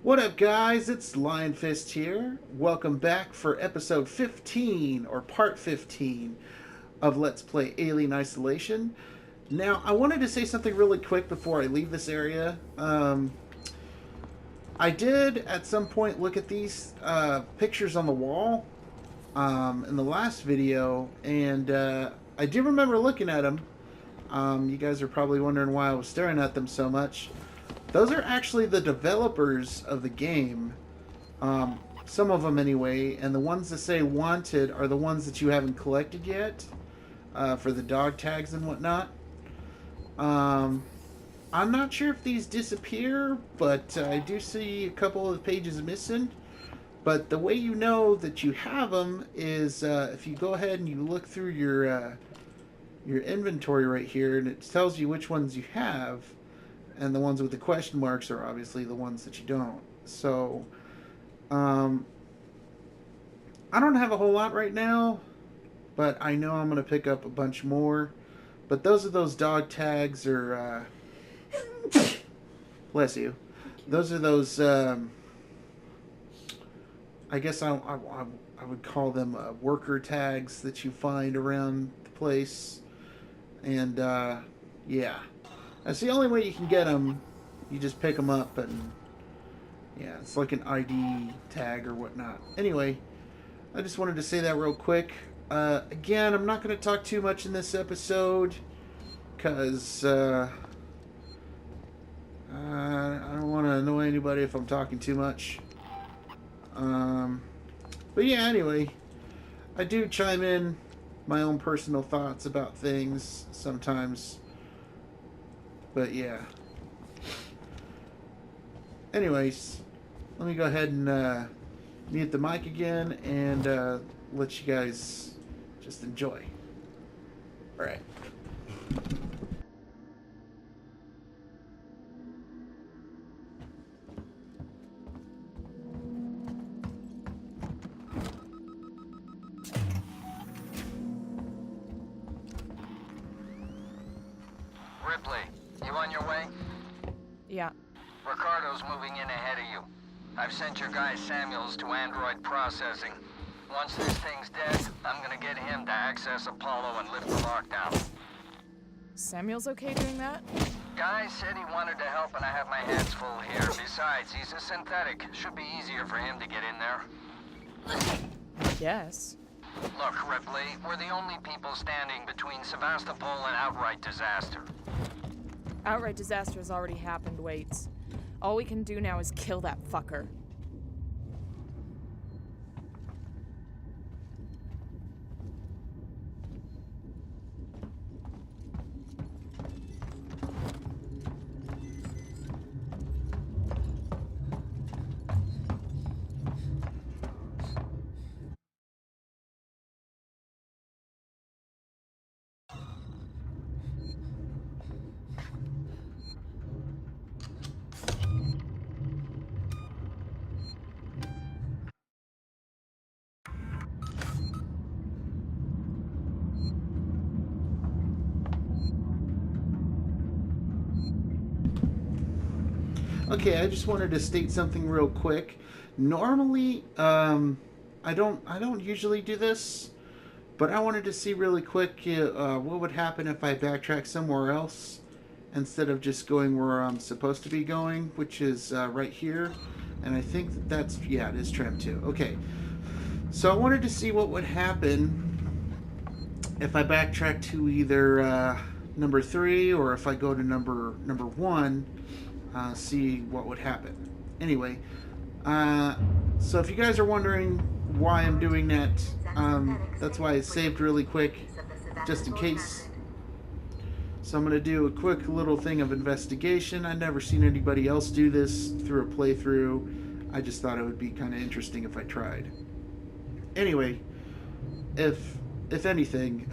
What up, guys? It's Lionfist here. Welcome back for episode 15, or part 15, of Let's Play Alien Isolation. Now, I wanted to say something really quick before I leave this area. I did, at some point, look at these pictures on the wall in the last video, and I do remember looking at them. You guys are probably wondering why I was staring at them so much. Those are actually the developers of the game. Some of them anyway, and the ones that say wanted are the ones that you haven't collected yet for the dog tags and whatnot. Um, I'm not sure if these disappear, but I do see a couple of the pages missing. But the way you know that you have them is if you go ahead and you look through your inventory right here, and it tells you which ones you have, and the ones with the question marks are obviously the ones that you don't. So, um, I don't have a whole lot right now, but I know I'm going to pick up a bunch more. But those are those dog tags, or, bless you. Those are those, I guess I would call them worker tags that you find around the place. And, yeah. That's the only way you can get them. You just pick them up and yeah, it's like an ID tag or whatnot. Anyway, I just wanted to say that real quick. Again, I'm not going to talk too much in this episode because I don't want to annoy anybody if I'm talking too much. But yeah, anyway, I do chime in my own personal thoughts about things sometimes. But yeah. Anyways, let me go ahead and mute the mic again and let you guys just enjoy. All right. Ripley, you on your way? Yeah. Ricardo's moving in ahead of you. I've sent your guy Samuels to android processing. Once this thing's dead, I'm gonna get him to access Apollo and lift the lockdown. Samuel's okay doing that? Guy said he wanted to help and I have my hands full here. Besides, he's a synthetic. Should be easier for him to get in there. Yes. Look, Ripley, we're the only people standing between Sevastopol and outright disaster. Outright disaster has already happened, Waits. All we can do now is kill that fucker. Okay, I just wanted to state something real quick. Normally, I don't usually do this, but I wanted to see really quick what would happen if I backtrack somewhere else instead of just going where I'm supposed to be going, which is right here. And I think that's yeah, it is tram 2. Okay, so I wanted to see what would happen if I backtrack to either number 3 or if I go to number 1. See what would happen. Anyway, so if you guys are wondering why I'm doing that, that's why I saved really quick, just in case. So I'm going to do a quick little thing of investigation. I've never seen anybody else do this through a playthrough. I just thought it would be kind of interesting if I tried. Anyway, if anything,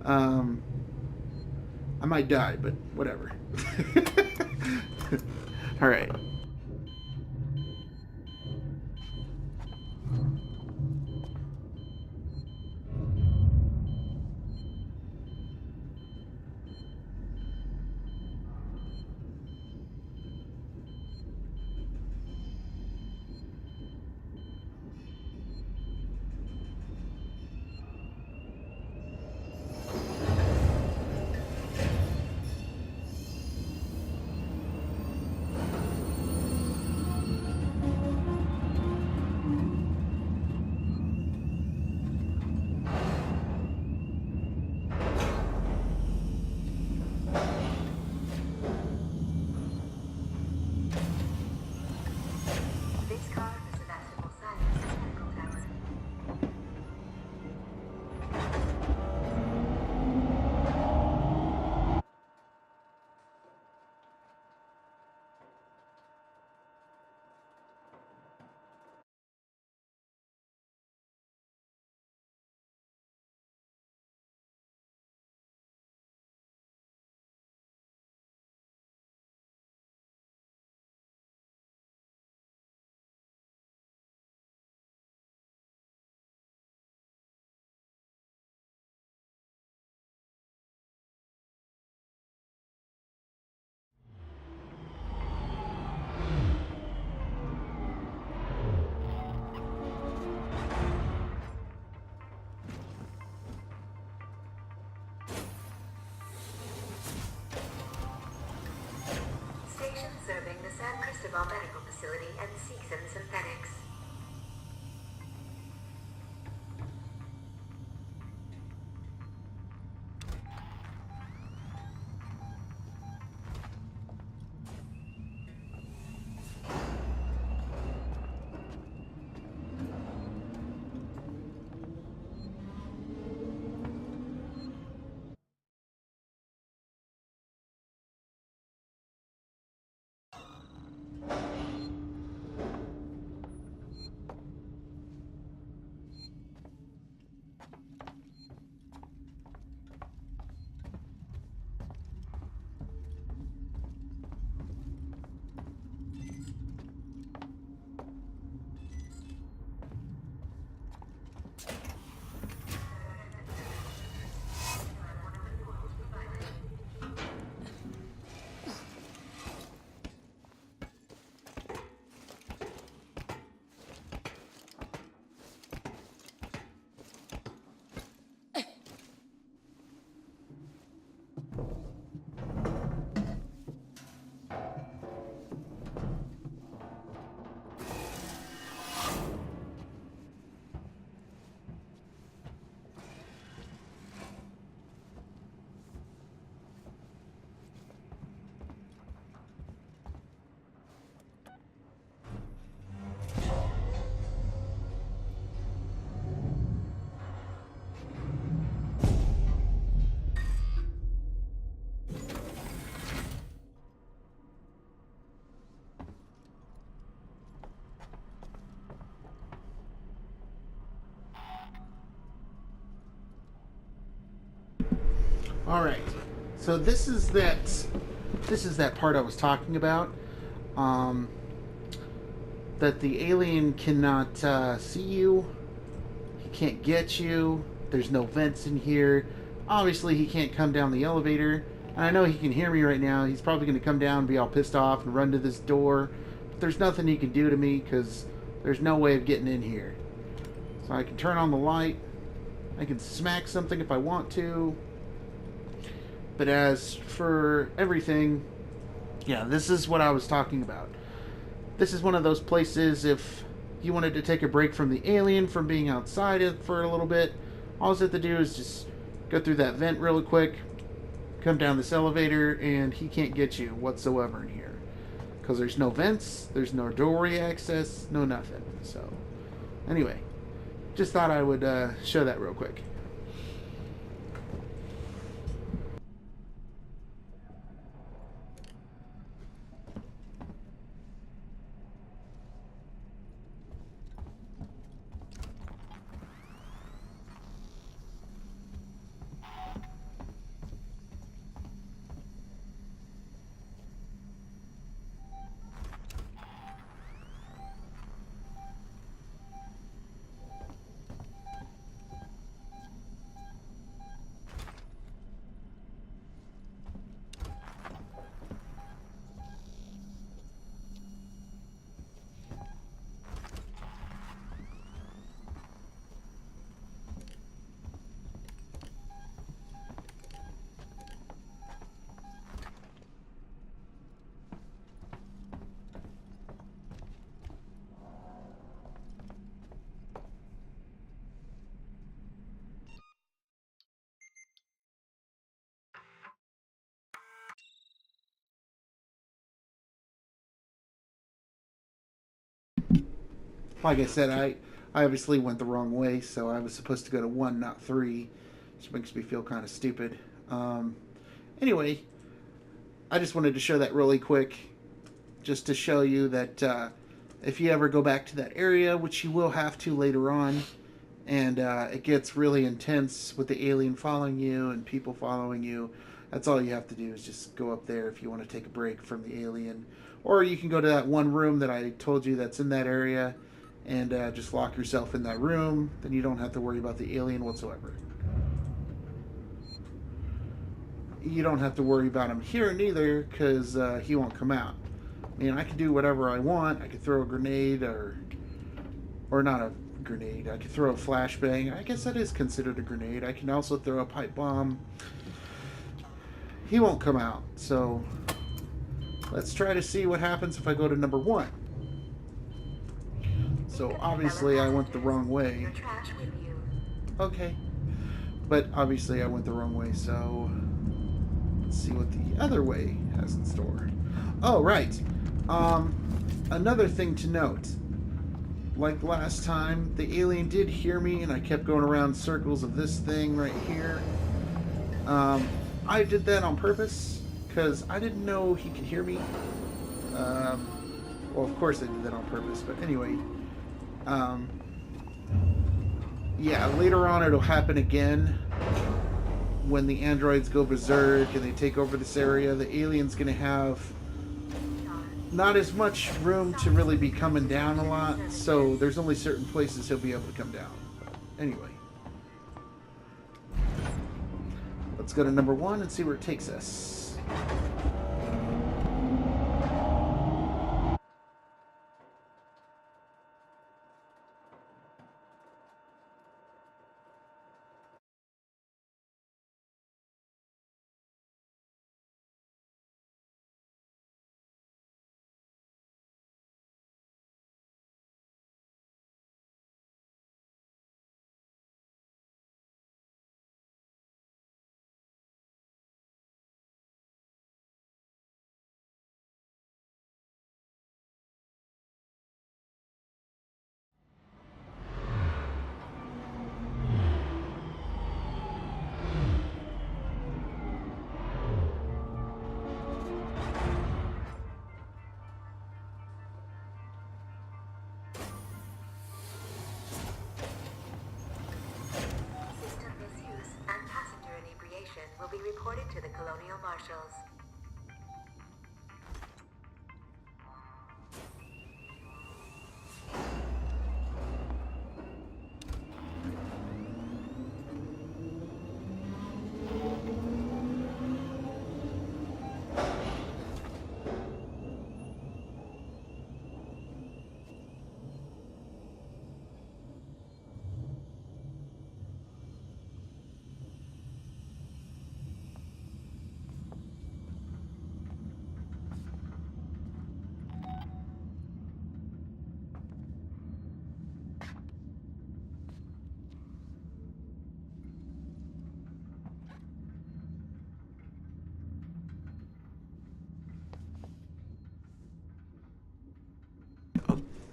I might die, but whatever. All right. serving the San Cristobal Medical Facility and Seegson Synthetics. All right, so this is that part I was talking about. That the alien cannot see you. He can't get you. There's no vents in here. Obviously, he can't come down the elevator. And I know he can hear me right now. He's probably going to come down and be all pissed off and run to this door. But there's nothing he can do to me because there's no way of getting in here. So I can turn on the light. I can smack something if I want to. But as for everything, yeah, this is what I was talking about. This is one of those places, if you wanted to take a break from the alien, from being outside it for a little bit, all you have to do is just go through that vent really quick, come down this elevator, and he can't get you whatsoever in here. Because there's no vents, there's no doorway access, no nothing. So, anyway, just thought I would show that real quick. Like I said, I obviously went the wrong way, so I was supposed to go to 1, not 3, which makes me feel kind of stupid. Anyway, I just wanted to show that really quick, just to show you that if you ever go back to that area, which you will have to later on, and it gets really intense with the alien following you and people following you, that's all you have to do is just go up there if you want to take a break from the alien. Or you can go to that one room that I told you that's in that area, and just lock yourself in that room. Then you don't have to worry about the alien whatsoever. You don't have to worry about him here neither, because he won't come out. I mean, I could do whatever I want. I could throw a grenade, or not a grenade. I could throw a flashbang. I guess that is considered a grenade. I can also throw a pipe bomb. He won't come out, so Let's try to see what happens if I go to number 1. So obviously I went the wrong way. Your trash with you. Okay. But obviously I went the wrong way, so let's see what the other way has in store. Oh, right. Another thing to note. Like last time, the alien did hear me and I kept going around circles of this thing right here. I did that on purpose because I didn't know he could hear me. Well, of course I did that on purpose, but anyway. Yeah, later on it'll happen again when the androids go berserk and they take over this area. The alien's going to have not as much room to really be coming down a lot, so there's only certain places he'll be able to come down. But anyway. Let's go to number 1 and see where it takes us. System misuse and passenger inebriation will be reported to the Colonial Marshals.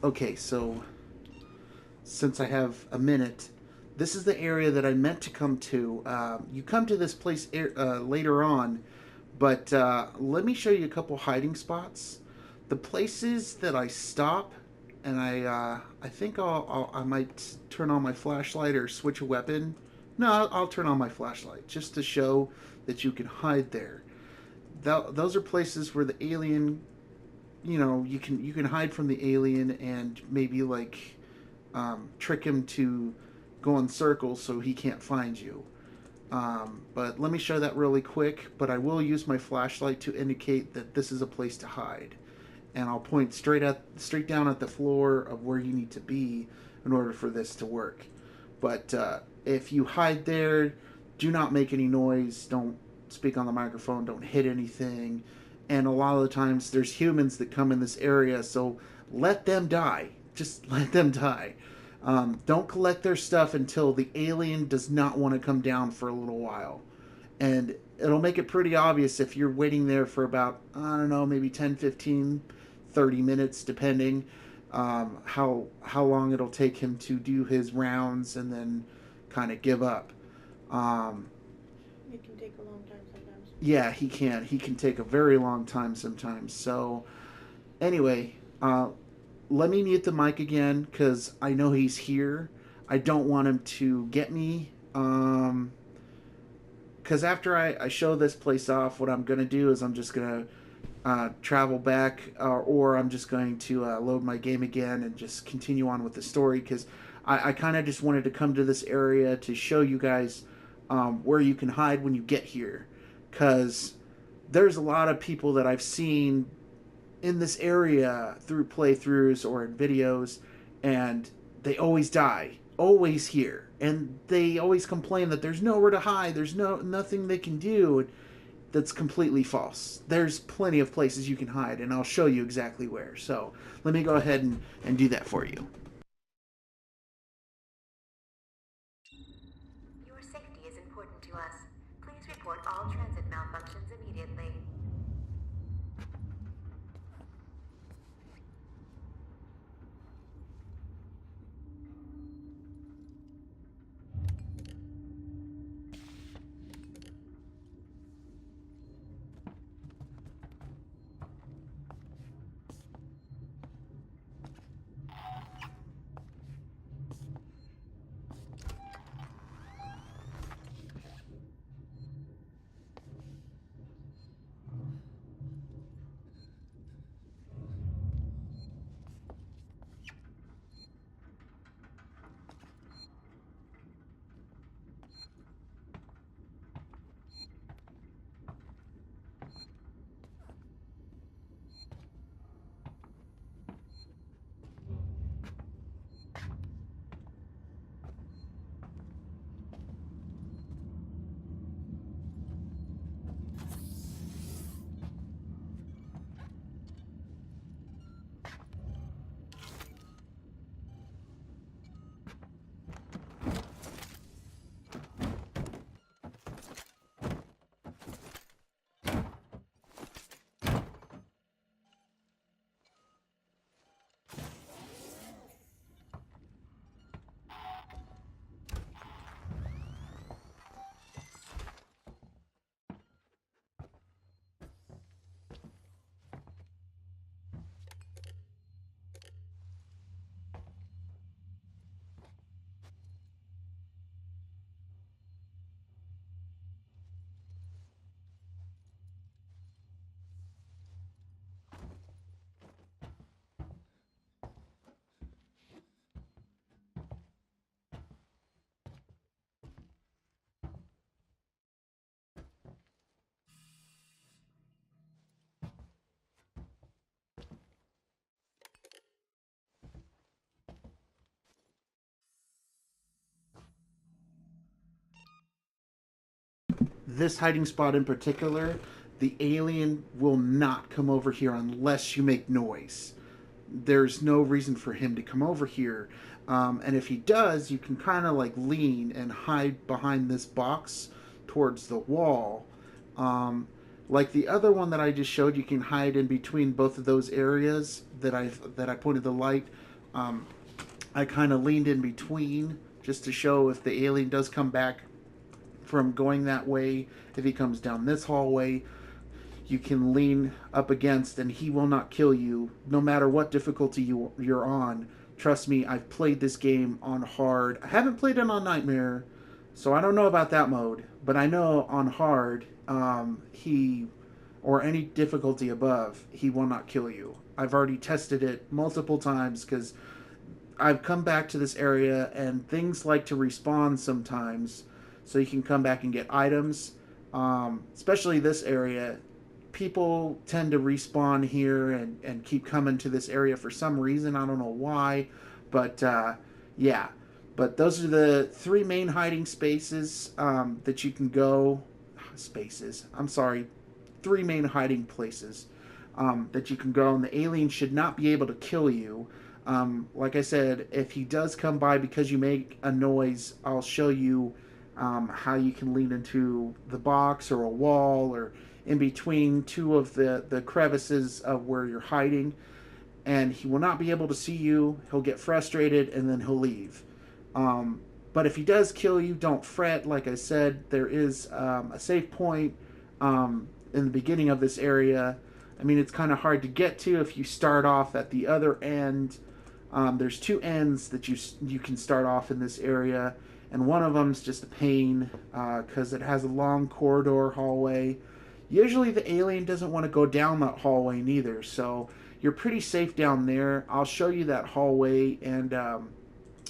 Okay, so since I have a minute, this is the area that I meant to come to. You come to this place later on, but let me show you a couple hiding spots. The places that I stop, and I think I might turn on my flashlight or switch a weapon. No, I'll turn on my flashlight just to show that you can hide there. Those are places where the alien, you know, you can hide from the alien and maybe like trick him to go in circles so he can't find you. But let me show that really quick. But I will use my flashlight to indicate that this is a place to hide, and I'll point straight down at the floor of where you need to be in order for this to work. But if you hide there, do not make any noise. Don't speak on the microphone. Don't hit anything. And a lot of the times there's humans that come in this area, so let them die. Just let them die. Don't collect their stuff until the alien does not want to come down for a little while. And it'll make it pretty obvious if you're waiting there for about, I don't know, maybe 10, 15, 30 minutes, depending how long it'll take him to do his rounds and then kind of give up. It can take a long time sometimes. Yeah, he can. He can take a very long time sometimes. So, anyway, let me mute the mic again because I know he's here. I don't want him to get me. Because after I show this place off, what I'm going to do is I'm just going to travel back, or I'm just going to load my game again and just continue on with the story, because I kind of just wanted to come to this area to show you guys where you can hide when you get here, because there's a lot of people that I've seen in this area through playthroughs or in videos, and they always die, always here, and they always complain that there's nowhere to hide, there's nothing they can do. that's completely false. There's plenty of places you can hide, and I'll show you exactly where. So let me go ahead and do that for you. Your safety is important to us. Please report all transit malfunctions immediately. This hiding spot in particular, the alien will not come over here unless you make noise. There's no reason for him to come over here. And if he does, you can kind of like lean and hide behind this box towards the wall. Like the other one that I just showed, you can hide in between both of those areas that I pointed the light. I kind of leaned in between just to show if the alien does come back from going that way. If he comes down this hallway, you can lean up against and he will not kill you no matter what difficulty you're on. Trust me, I've played this game on hard. I haven't played it on Nightmare, so I don't know about that mode, but I know on hard, he, or any difficulty above, he will not kill you. I've already tested it multiple times because I've come back to this area and things like to respawn sometimes, so you can come back and get items. Especially this area, people tend to respawn here and keep coming to this area for some reason. I don't know why, but yeah. But those are the three main hiding spaces that you can go. I'm sorry. Three main hiding places that you can go, and the alien should not be able to kill you. Like I said, if he does come by because you make a noise, I'll show you how you can lean into the box or a wall or in between two of the crevices of where you're hiding, and he will not be able to see you. He'll get frustrated and then he'll leave. But if he does kill you, don't fret. Like I said, there is a safe point in the beginning of this area. I mean, it's kind of hard to get to if you start off at the other end. There's two ends that you can start off in this area, and one of them's just a pain because it has a long corridor hallway. Usually the alien doesn't want to go down that hallway neither, so you're pretty safe down there. I'll show you that hallway and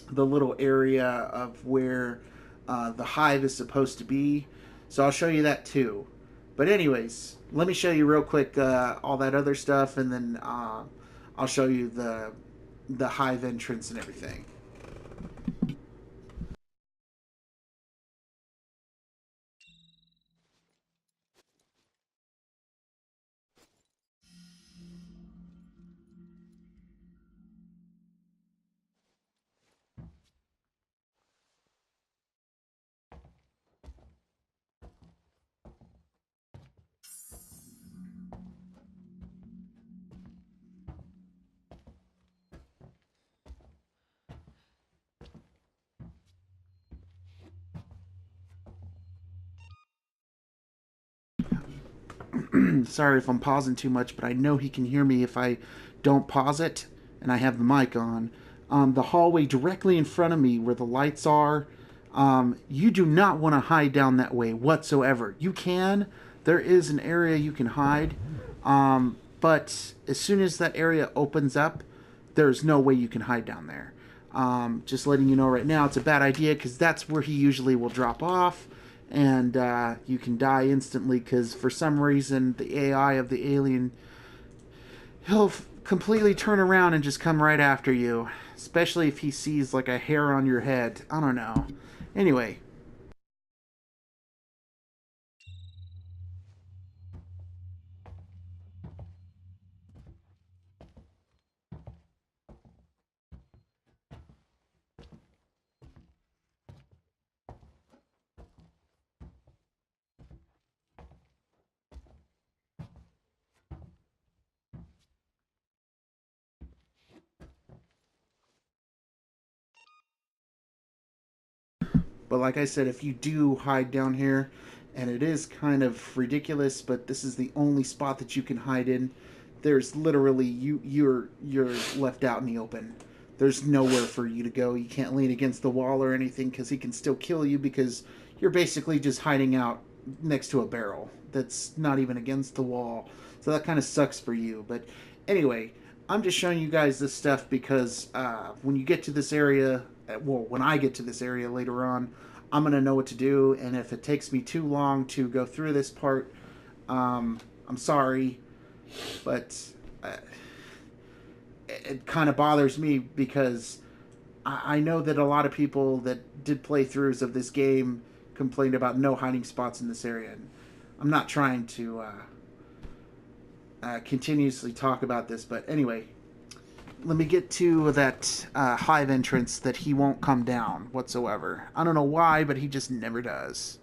the little area of where the hive is supposed to be, so I'll show you that too. But anyways, let me show you real quick all that other stuff, and then I'll show you the hive entrance and everything. Sorry if I'm pausing too much, but I know he can hear me if I don't pause it and I have the mic on. The hallway directly in front of me where the lights are, you do not want to hide down that way whatsoever. You can. There is an area you can hide. But as soon as that area opens up, there's no way you can hide down there. Just letting you know right now, it's a bad idea because that's where he usually will drop off. And you can die instantly because for some reason the AI of the alien, he'll completely turn around and just come right after you. Especially if he sees like a hair on your head. I don't know. Anyway. But like I said, if you do hide down here, and it is kind of ridiculous, but this is the only spot that you can hide in. There's literally you're left out in the open. There's nowhere for you to go. You can't lean against the wall or anything because he can still kill you because you're basically just hiding out next to a barrel that's not even against the wall. So that kind of sucks for you. But anyway, I'm just showing you guys this stuff because when you get to this area, well, when I get to this area later on, I'm going to know what to do. And if it takes me too long to go through this part, I'm sorry. But it kind of bothers me because I know that a lot of people that did playthroughs of this game complained about no hiding spots in this area. And I'm not trying to continuously talk about this, but anyway, let me get to that hive entrance that he won't come down whatsoever. I don't know why, but he just never does.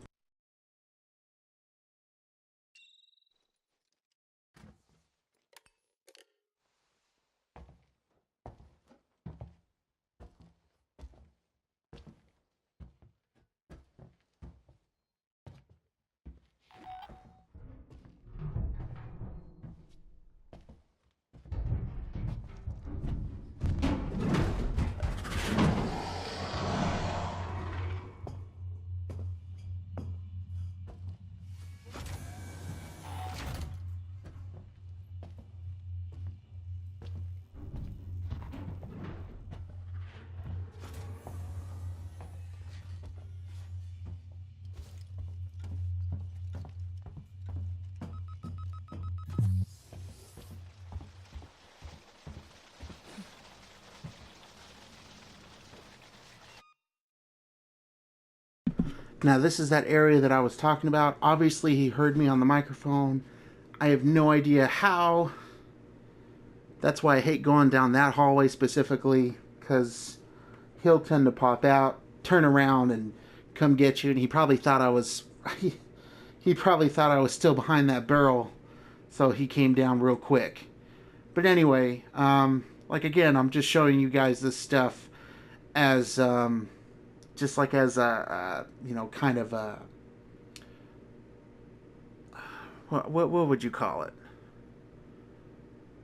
Now, this is that area that I was talking about. Obviously, he heard me on the microphone. I have no idea how. That's why I hate going down that hallway specifically, because he'll tend to pop out, turn around, and come get you. And he probably thought I was... he probably thought I was still behind that barrel, so he came down real quick. But anyway, like again, I'm just showing you guys this stuff as... just like as a you know, kind of a, what would you call it?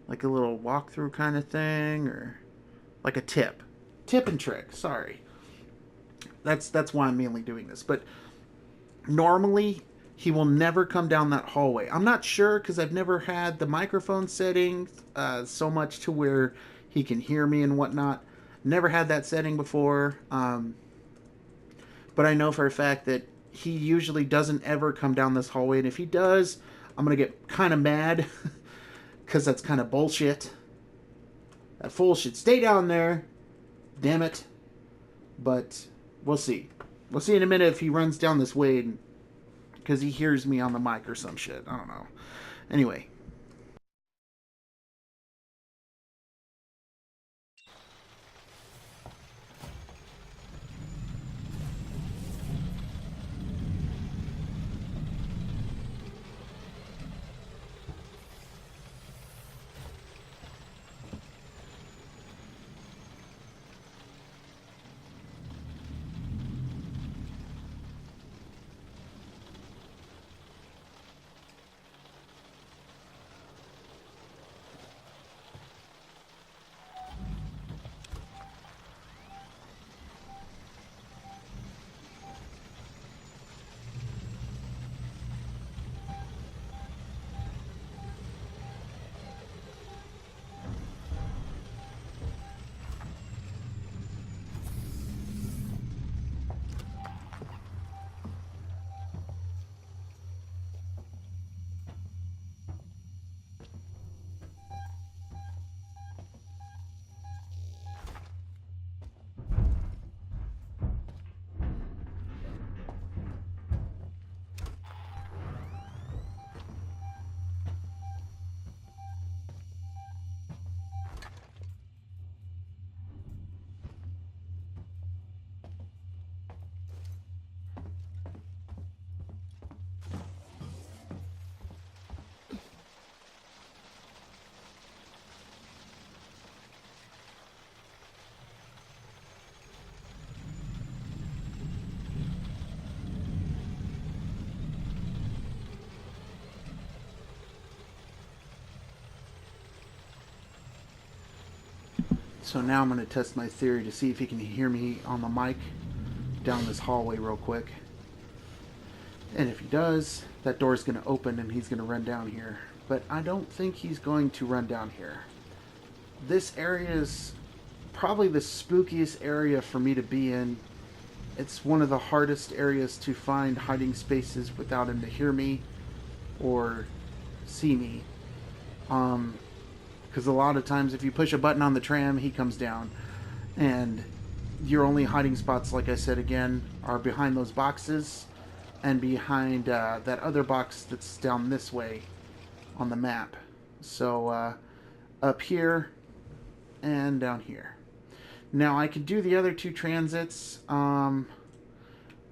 Like a little walkthrough kind of thing, or like a tip and trick. Sorry, that's why I'm mainly doing this. But normally he will never come down that hallway. I'm not sure because I've never had the microphone setting so much to where he can hear me and whatnot. Never had that setting before. But I know for a fact that he usually doesn't ever come down this hallway. And if he does, I'm going to get kind of mad. Because that's kind of bullshit. That fool should stay down there. Damn it. But we'll see. We'll see in a minute if he runs down this way. Because he hears me on the mic or some shit. I don't know. Anyway. So now I'm going to test my theory to see if he can hear me on the mic down this hallway real quick. And if he does, that door is going to open and he's going to run down here. But I don't think he's going to run down here. This area is probably the spookiest area for me to be in. It's one of the hardest areas to find hiding spaces without him to hear me or see me. Because a lot of times if you push a button on the tram, he comes down. And your only hiding spots, like I said again, are behind those boxes and behind that other box that's down this way on the map. So up here and down here. Now I could do the other two transits. I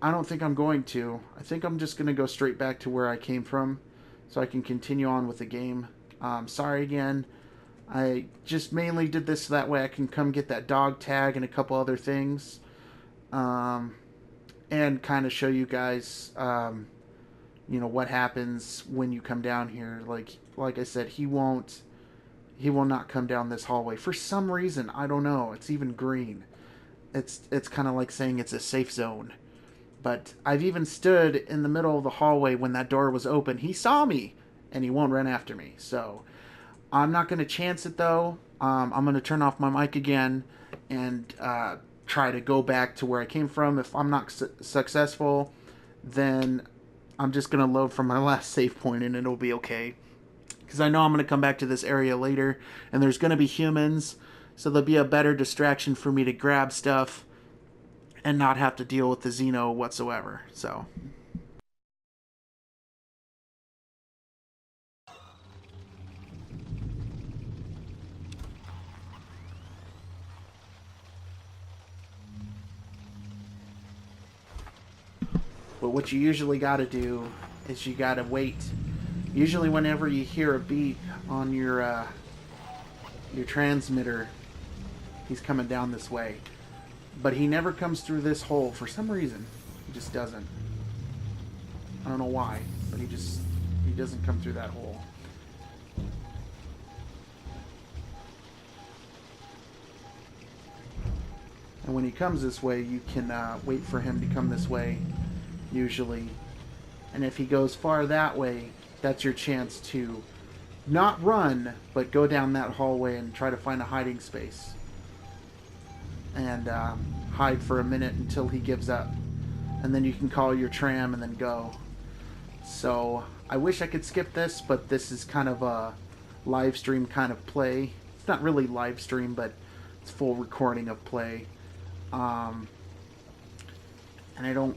don't think I'm going to. I think I'm just going to go straight back to where I came from so I can continue on with the game. Sorry again. I just mainly did this so that way I can come get that dog tag and a couple other things. And kind of show you guys, you know, what happens when you come down here. Like I said, he will not come down this hallway. For some reason, I don't know. It's even green. It's kind of like saying it's a safe zone. But I've even stood in the middle of the hallway when that door was open. He saw me, and he won't run after me. So I'm not going to chance it, though. I'm going to turn off my mic again and try to go back to where I came from. If I'm not successful, then I'm just going to load from my last save point, and it'll be okay. Because I know I'm going to come back to this area later, and there's going to be humans, so there'll be a better distraction for me to grab stuff and not have to deal with the Xeno whatsoever. So but what you usually got to do is you got to wait. Usually whenever you hear a beep on your transmitter, he's coming down this way. But he never comes through this hole for some reason. He just doesn't. I don't know why, but he doesn't come through that hole. And when he comes this way, you can wait for him to come this way, usually. And if he goes far that way, that's your chance to not run, but go down that hallway and try to find a hiding space. And hide for a minute until he gives up. And then you can call your tram and then go. So I wish I could skip this, but this is kind of a live stream kind of play. It's not really live stream, but it's full recording of play. And I don't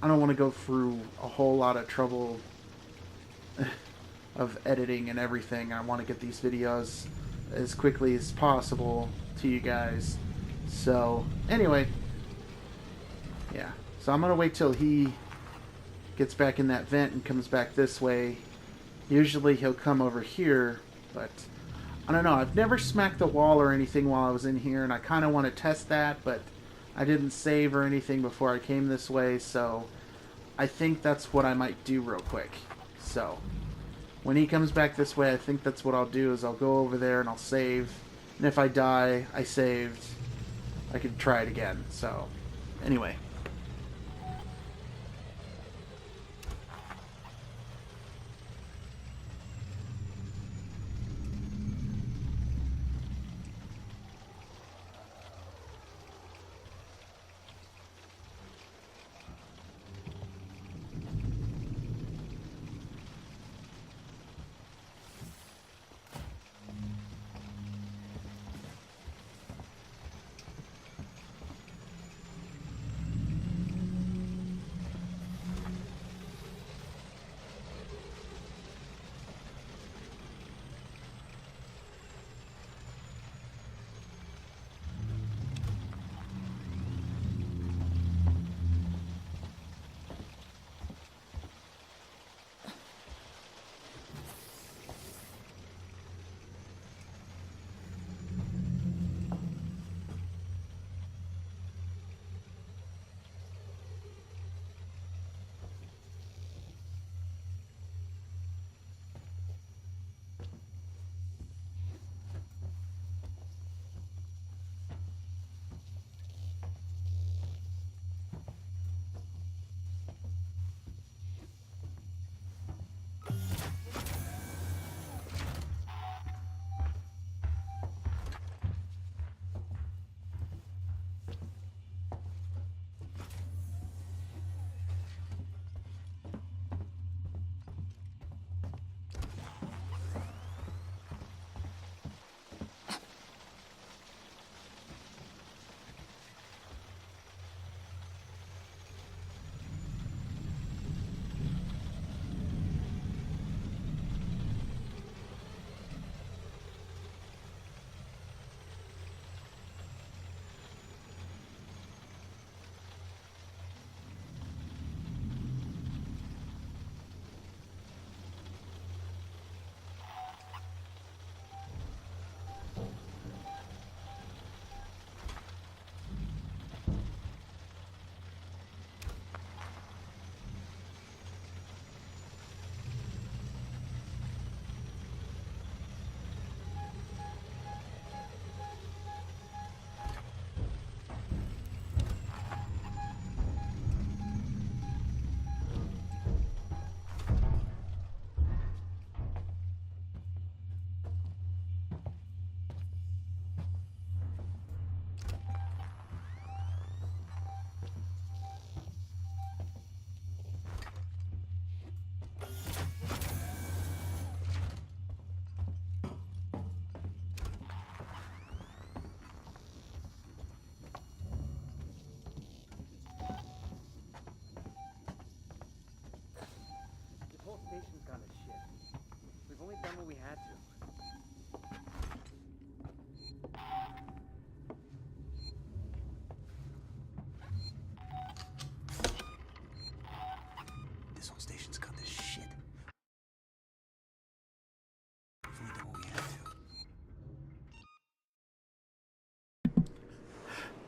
want to go through a whole lot of trouble of editing and everything. I want to get these videos as quickly as possible to you guys. So anyway, yeah. So I'm gonna wait till he gets back in that vent and comes back this way. Usually he'll come over here, but I don't know. I've never smacked the wall or anything while I was in here, and I kind of want to test that, but I didn't save or anything before I came this way, so I think that's what I might do real quick. So when he comes back this way, I think that's what I'll do, is I'll go over there and I'll save. And if I die, I saved. I could try it again. So anyway.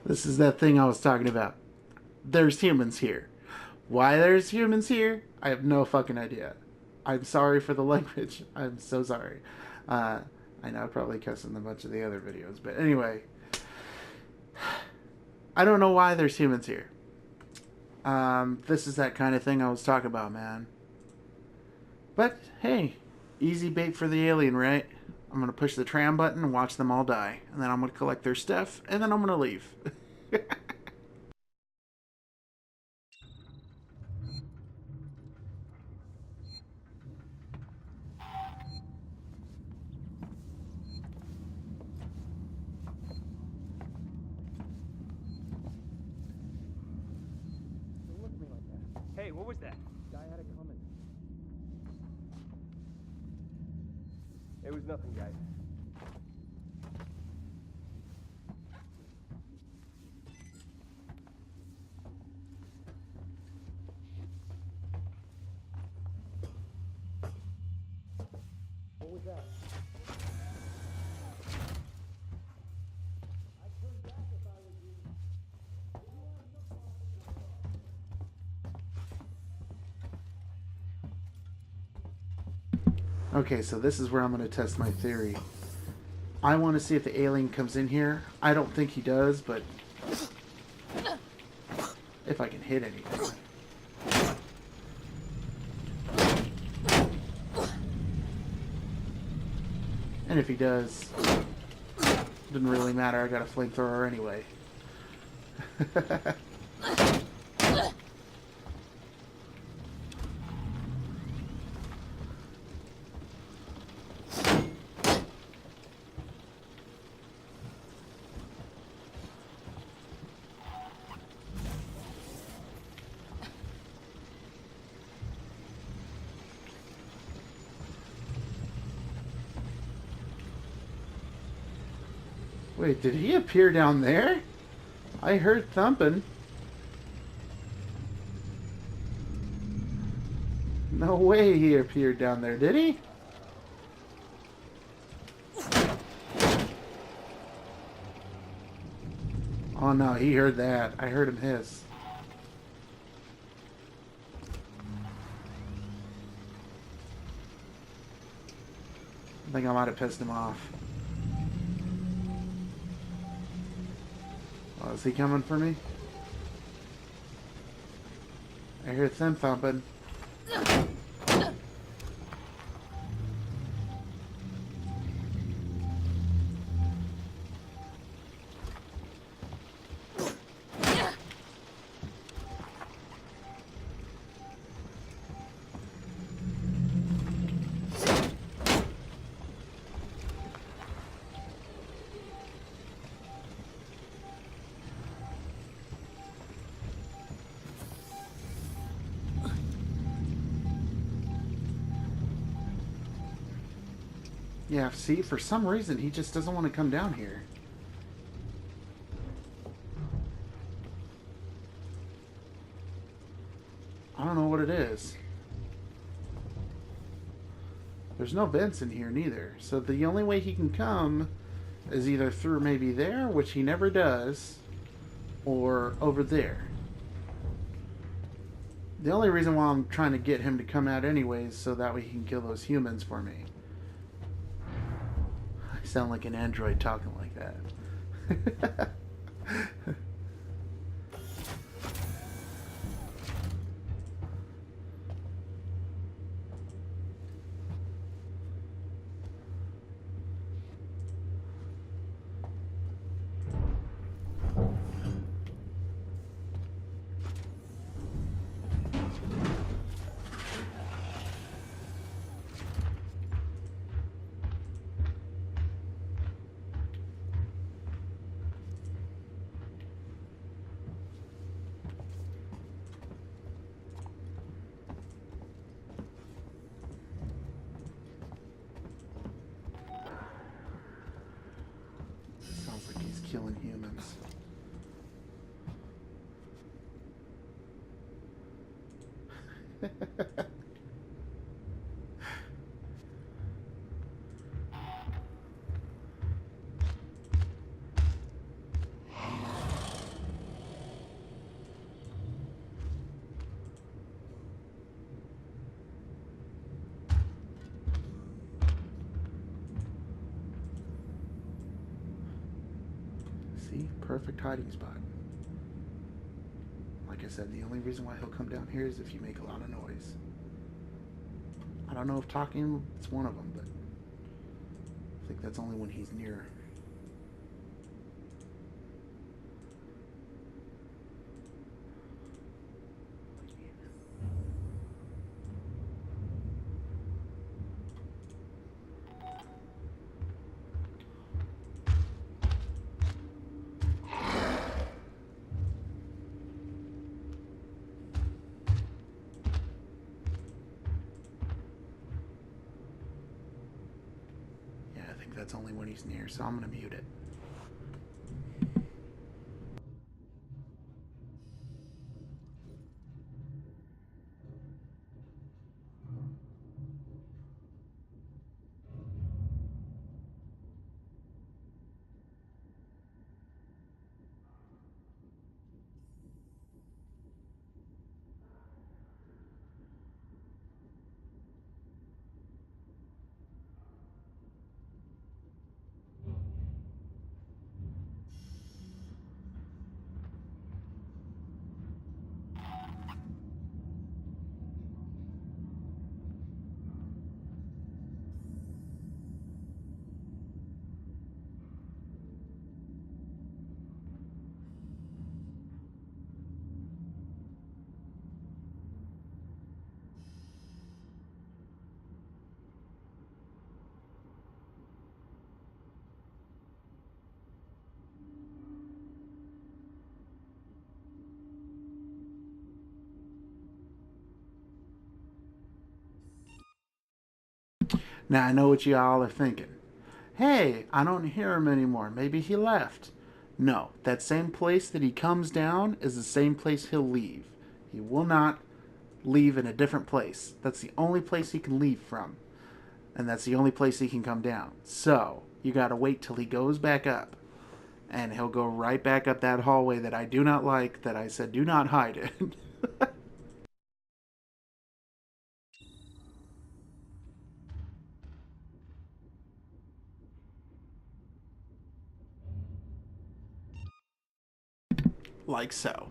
This is that thing I was talking about. There's humans here. Why there's humans here, I have no fucking idea. I'm sorry for the language. I'm so sorry. I know I probably cussed in a bunch of the other videos, but anyway. I don't know why there's humans here. This is that kind of thing I was talking about, man. But, hey, easy bait for the alien, right? I'm going to push the tram button and watch them all die. And then I'm going to collect their stuff, and then I'm going to leave. Hey, what was that? Guy had it coming. It was nothing, guys. What was that? Okay, so this is where I'm going to test my theory. I want to see if the alien comes in here. I don't think he does, but if I can hit anything. And if he does, doesn't really matter. I got a flamethrower anyway. Wait, did he appear down there? I heard thumping. No way he appeared down there, did he? Oh no, he heard that. I heard him hiss. I think I might have pissed him off. Oh, is he coming for me? I hear them thumping. Yeah, see, for some reason, he just doesn't want to come down here. I don't know what it is. There's no vents in here, neither. So the only way he can come is either through maybe there, which he never does, or over there. The only reason why I'm trying to get him to come out anyways, so that way he can kill those humans for me. I sound like an android talking like that. Sounds like he's killing humans. See? Perfect hiding spot. Like I said, the only reason why he'll come down here is if you make a lot of noise. I don't know if talking is one of them, but I think that's only when he's near. I think that's only when he's near, so I'm going to mute it. Now I know what y'all are thinking. Hey, I don't hear him anymore. Maybe he left. No, that same place that he comes down is the same place he'll leave. He will not leave in a different place. That's the only place he can leave from. And that's the only place he can come down. So, you gotta wait till he goes back up. And he'll go right back up that hallway that I do not like, that I said do not hide in. Like so.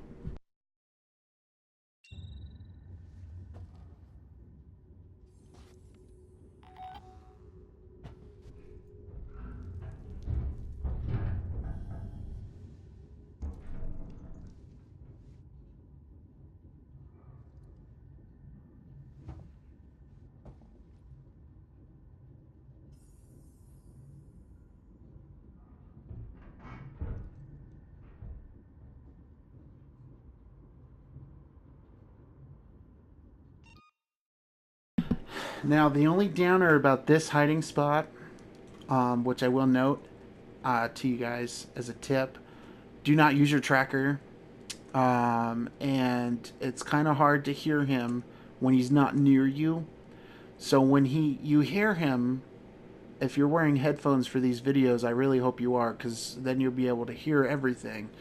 Now, the only downer about this hiding spot, which I will note to you guys as a tip, do not use your tracker. And it's kind of hard to hear him when he's not near you. So when you hear him, if you're wearing headphones for these videos, I really hope you are, because then you'll be able to hear everything.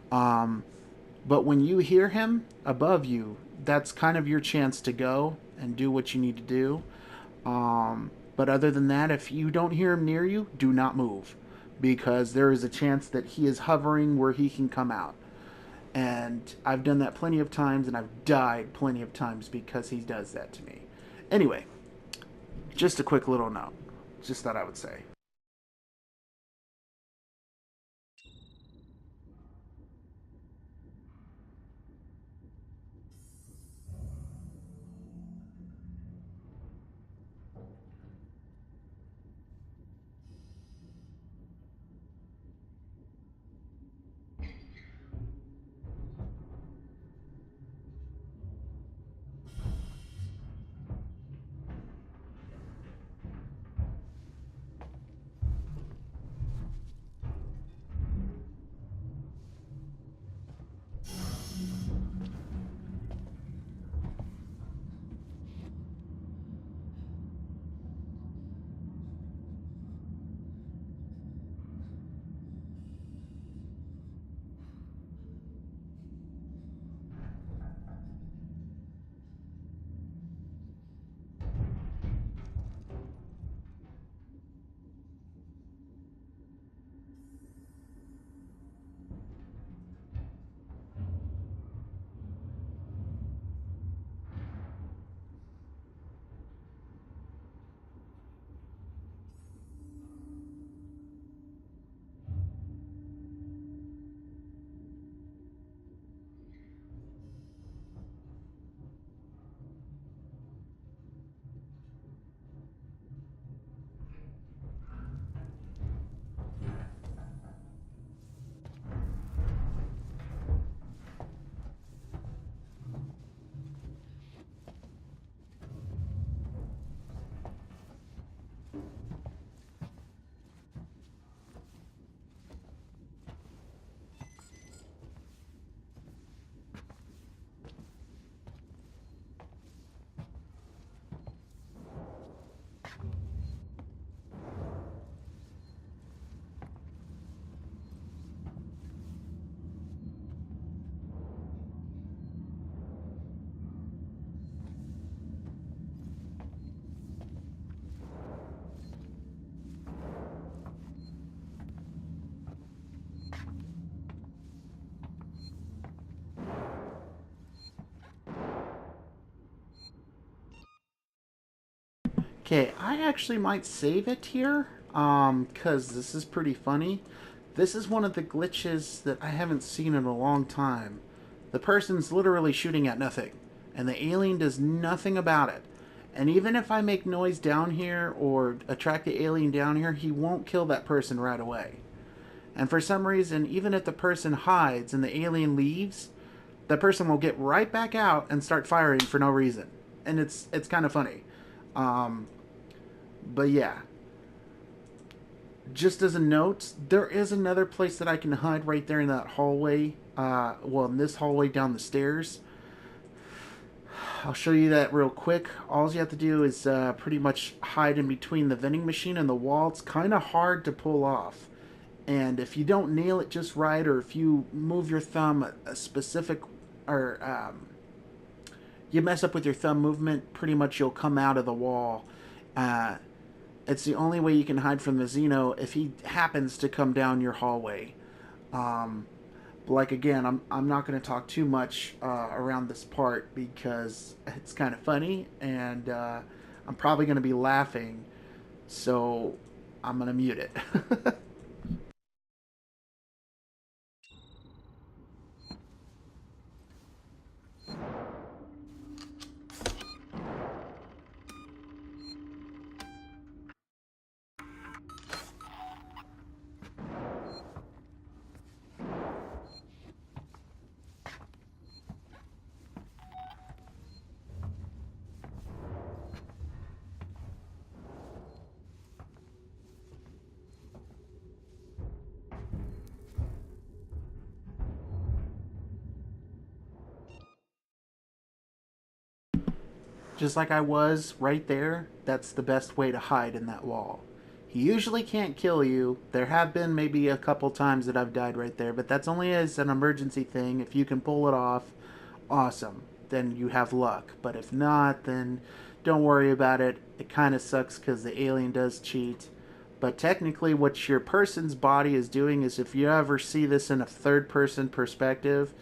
But when you hear him above you, that's kind of your chance to go and do what you need to do. But other than that, if you don't hear him near you, do not move, because there is a chance that he is hovering where he can come out. And I've done that plenty of times, and I've died plenty of times because he does that to me. Anyway, just a quick little note. Just thought I would say. Okay, I actually might save it here, because this is pretty funny. This is one of the glitches that I haven't seen in a long time. The person's literally shooting at nothing, and the alien does nothing about it. And even if I make noise down here or attract the alien down here, he won't kill that person right away. And for some reason, even if the person hides and the alien leaves, the person will get right back out and start firing for no reason. And it's kind of funny. But yeah. Just as a note, there is another place that I can hide right there in that hallway. Well, in this hallway down the stairs. I'll show you that real quick. All you have to do is pretty much hide in between the vending machine and the wall. It's kind of hard to pull off. And if you don't nail it just right, or if you move your thumb a specific, or you mess up with your thumb movement, pretty much you'll come out of the wall. It's the only way you can hide from the Xeno if he happens to come down your hallway. Like again, I'm not going to talk too much around this part because it's kind of funny, and I'm probably going to be laughing, so I'm going to mute it. Just like I was right there, that's the best way to hide in that wall. He usually can't kill you. There have been maybe a couple times that I've died right there, but that's only as an emergency thing. If you can pull it off, awesome. Then you have luck. But if not, then don't worry about it. It kind of sucks because the alien does cheat. But technically what your person's body is doing is, if you ever see this in a third-person perspective,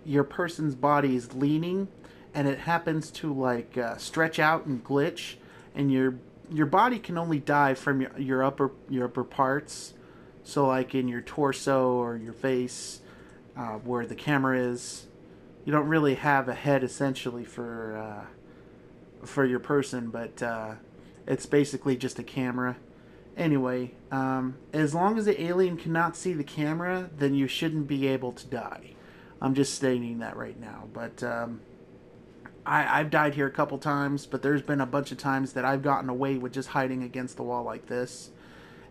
your person's body is leaning, and it happens to like stretch out and glitch, and your body can only die from your upper parts. So like in your torso or your face, where the camera is, you don't really have a head essentially for your person, but it's basically just a camera. Anyway, as long as the alien cannot see the camera, then you shouldn't be able to die. I'm just stating that right now, but I've died here a couple times, but there's been a bunch of times that I've gotten away with just hiding against the wall like this,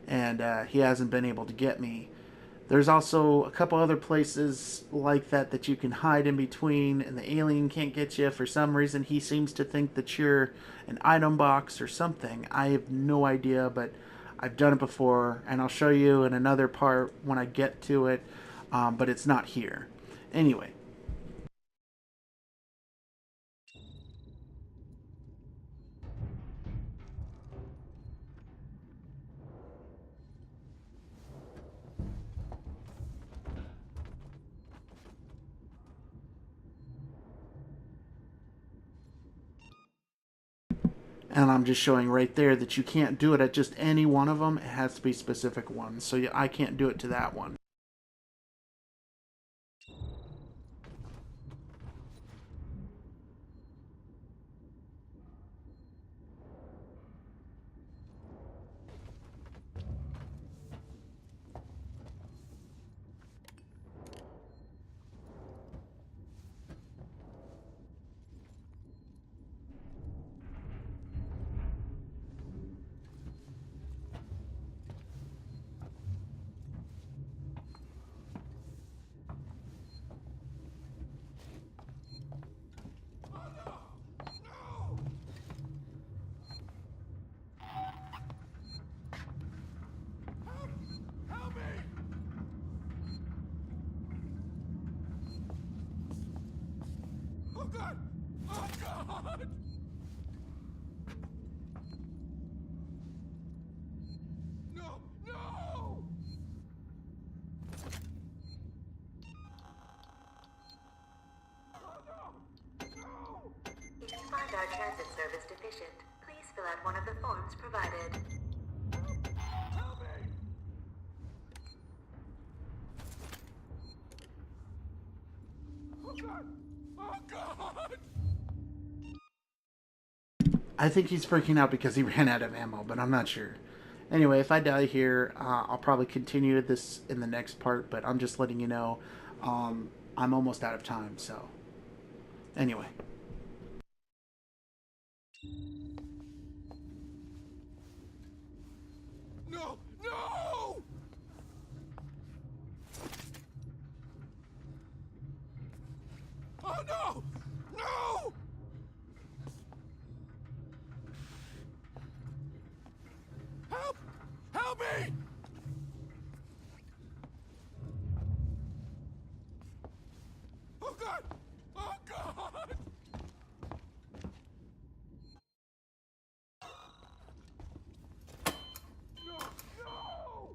and he hasn't been able to get me. There's also a couple other places like that that you can hide in between, and the alien can't get you. For some reason, he seems to think that you're an item box or something. I have no idea, but I've done it before, and I'll show you in another part when I get to it, but it's not here. Anyway. And I'm just showing right there that you can't do it at just any one of them. It has to be specific ones. So I can't do it to that one. God! Oh, God! No! No! If you find our transit service deficient, please fill out out one of the forms provided. Help me! Oh God! Oh God! I think he's freaking out because he ran out of ammo, but I'm not sure. Anyway, if I die here, I'll probably continue this in the next part, but I'm just letting you know I'm almost out of time, so... Anyway. No! No! Oh no! No! Help! Help me! Oh God! Oh God! No! No!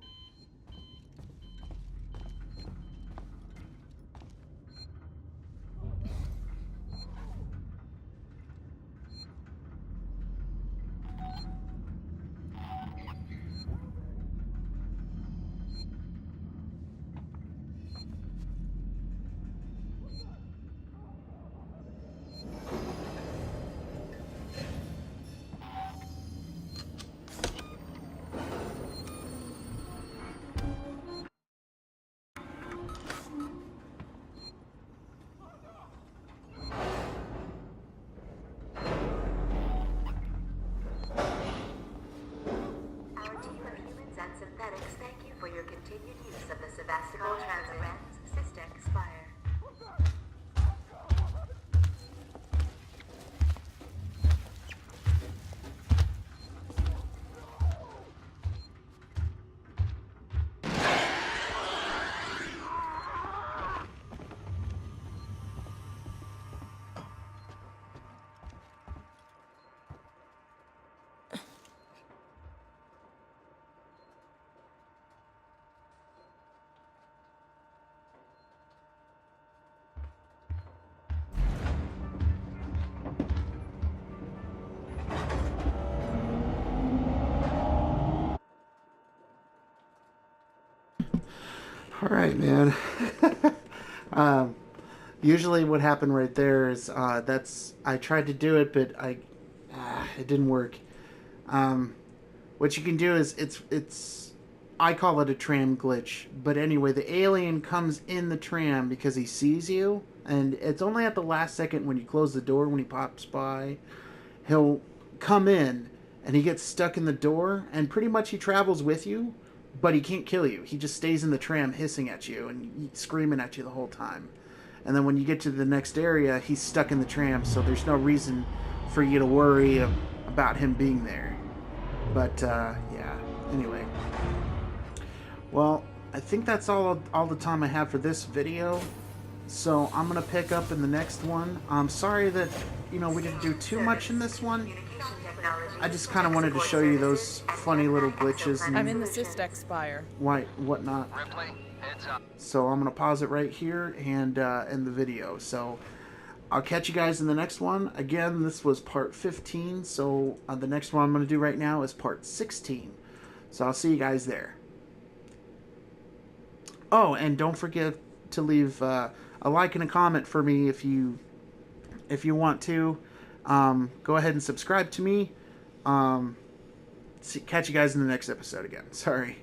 Our team of humans and synthetics thank you for your continued use of the Sevastopol Transit. System expire. All right, man. Usually what happened right there is I tried to do it, but it didn't work. What you can do is it's I call it a tram glitch, but anyway, the alien comes in the tram because he sees you, and it's only at the last second when you close the door, when he pops by, he'll come in and he gets stuck in the door, and pretty much he travels with you, but he can't kill you. He just stays in the tram hissing at you and screaming at you the whole time. And then when you get to the next area, he's stuck in the tram, so there's no reason for you to worry about him being there. But, yeah, anyway. Well, I think that's all the time I have for this video. So I'm going to pick up in the next one. I'm sorry that, we didn't do too much in this one. I just kind of wanted to show you those funny little glitches and I'm in the Syst Expire. whatnot. Ripley, heads up. So I'm going to pause it right here and end the video. So I'll catch you guys in the next one. Again, this was part 15. So the next one I'm going to do right now is part 16. So I'll see you guys there. Oh, and don't forget to leave a like and a comment for me if you want to. Go ahead and subscribe to me. Catch you guys in the next episode again. Sorry.